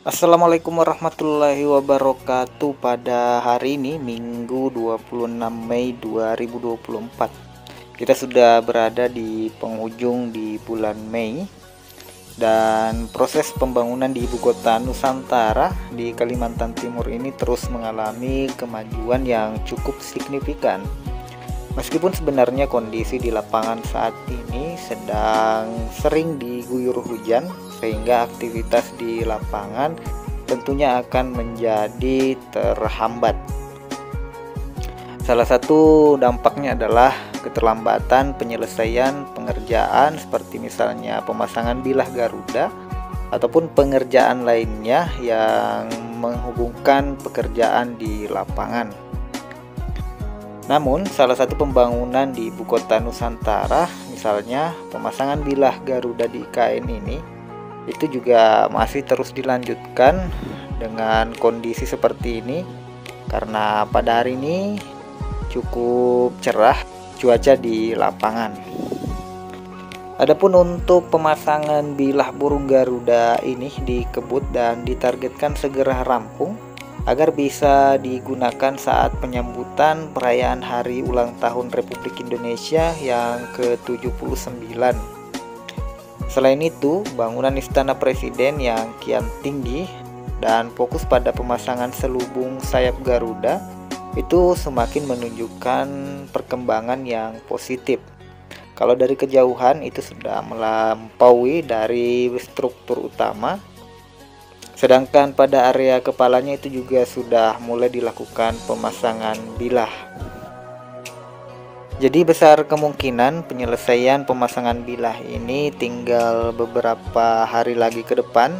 Assalamualaikum warahmatullahi wabarakatuh. Pada hari ini Minggu 26 Mei 2024, kita sudah berada di penghujung di bulan Mei, dan proses pembangunan di ibu kota Nusantara di Kalimantan Timur ini terus mengalami kemajuan yang cukup signifikan. Meskipun sebenarnya kondisi di lapangan saat ini sedang sering diguyur hujan, sehingga aktivitas di lapangan tentunya akan menjadi terhambat. Salah satu dampaknya adalah keterlambatan penyelesaian pengerjaan, seperti misalnya pemasangan bilah Garuda ataupun pengerjaan lainnya yang menghubungkan pekerjaan di lapangan. Namun, salah satu pembangunan di ibu kota Nusantara, misalnya pemasangan bilah Garuda di IKN ini, itu juga masih terus dilanjutkan dengan kondisi seperti ini, karena pada hari ini cukup cerah cuaca di lapangan. Adapun untuk pemasangan bilah burung Garuda ini dikebut dan ditargetkan segera rampung agar bisa digunakan saat penyambutan perayaan Hari Ulang Tahun Republik Indonesia yang ke-79. Selain itu, bangunan Istana Presiden yang kian tinggi dan fokus pada pemasangan selubung sayap Garuda itu semakin menunjukkan perkembangan yang positif. Kalau dari kejauhan itu sudah melampaui dari struktur utama, sedangkan pada area kepalanya itu juga sudah mulai dilakukan pemasangan bilah. Jadi besar kemungkinan penyelesaian pemasangan bilah ini tinggal beberapa hari lagi ke depan,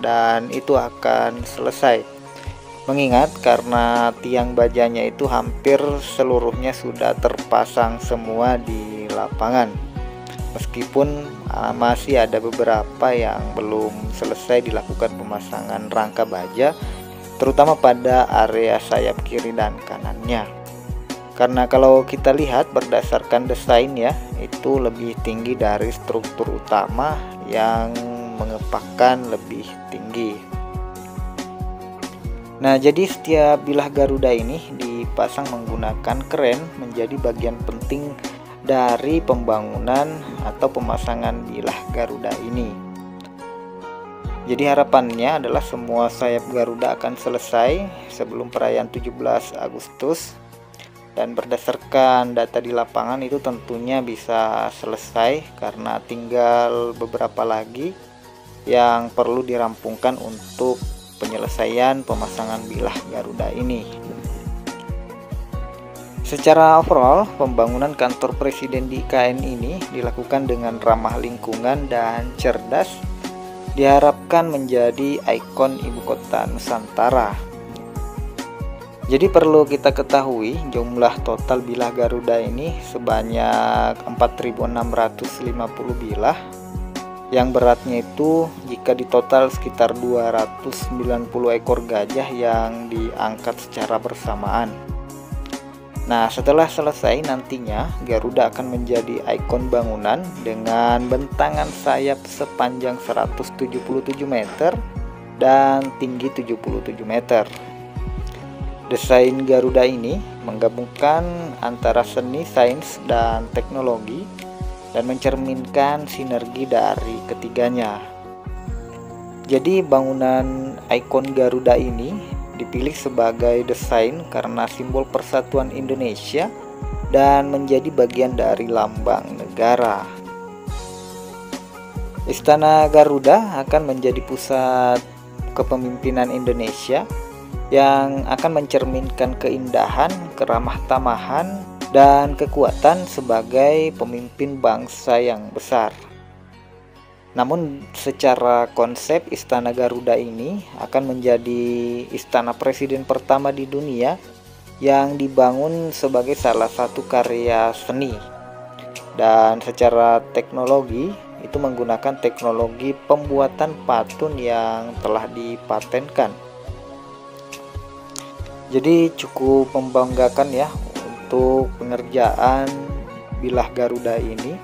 dan itu akan selesai. Mengingat karena tiang bajanya itu hampir seluruhnya sudah terpasang semua di lapangan. Meskipun masih ada beberapa yang belum selesai dilakukan pemasangan rangka baja, terutama pada area sayap kiri dan kanannya. Karena kalau kita lihat berdasarkan desain ya, itu lebih tinggi dari struktur utama yang mengepakkan lebih tinggi. Nah, jadi setiap bilah Garuda ini dipasang menggunakan kren menjadi bagian penting dari pembangunan atau pemasangan bilah Garuda ini. Jadi harapannya adalah semua sayap Garuda akan selesai sebelum perayaan 17 Agustus, dan berdasarkan data di lapangan itu tentunya bisa selesai karena tinggal beberapa lagi yang perlu dirampungkan untuk penyelesaian pemasangan bilah Garuda ini. Secara overall, pembangunan kantor presiden di IKN ini dilakukan dengan ramah lingkungan dan cerdas, diharapkan menjadi ikon ibu kota Nusantara. Jadi perlu kita ketahui jumlah total bilah Garuda ini sebanyak 4.650 bilah, yang beratnya itu jika ditotal sekitar 290 ekor gajah yang diangkat secara bersamaan. Nah, setelah selesai nantinya Garuda akan menjadi ikon bangunan dengan bentangan sayap sepanjang 177 meter dan tinggi 77 meter. Desain Garuda ini menggabungkan antara seni, sains, dan teknologi dan mencerminkan sinergi dari ketiganya. Jadi bangunan ikon Garuda ini dipilih sebagai desain karena simbol persatuan Indonesia dan menjadi bagian dari lambang negara. Istana Garuda akan menjadi pusat kepemimpinan Indonesia yang akan mencerminkan keindahan, keramah tamahan, dan kekuatan sebagai pemimpin bangsa yang besar. Namun secara konsep Istana Garuda ini akan menjadi istana presiden pertama di dunia yang dibangun sebagai salah satu karya seni, dan secara teknologi itu menggunakan teknologi pembuatan patung yang telah dipatenkan. Jadi cukup membanggakan ya untuk pengerjaan bilah Garuda ini.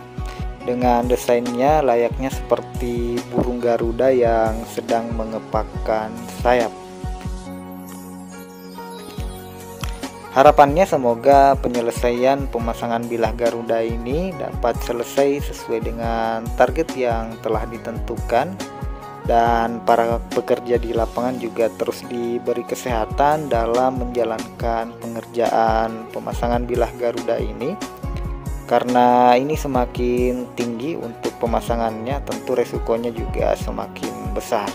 dengan desainnya layaknya seperti burung Garuda yang sedang mengepakkan sayap. Harapannya semoga penyelesaian pemasangan bilah Garuda ini dapat selesai sesuai dengan target yang telah ditentukan, dan para pekerja di lapangan juga terus diberi kesehatan dalam menjalankan pengerjaan pemasangan bilah Garuda ini, karena ini semakin tinggi untuk pemasangannya tentu resikonya juga semakin besar.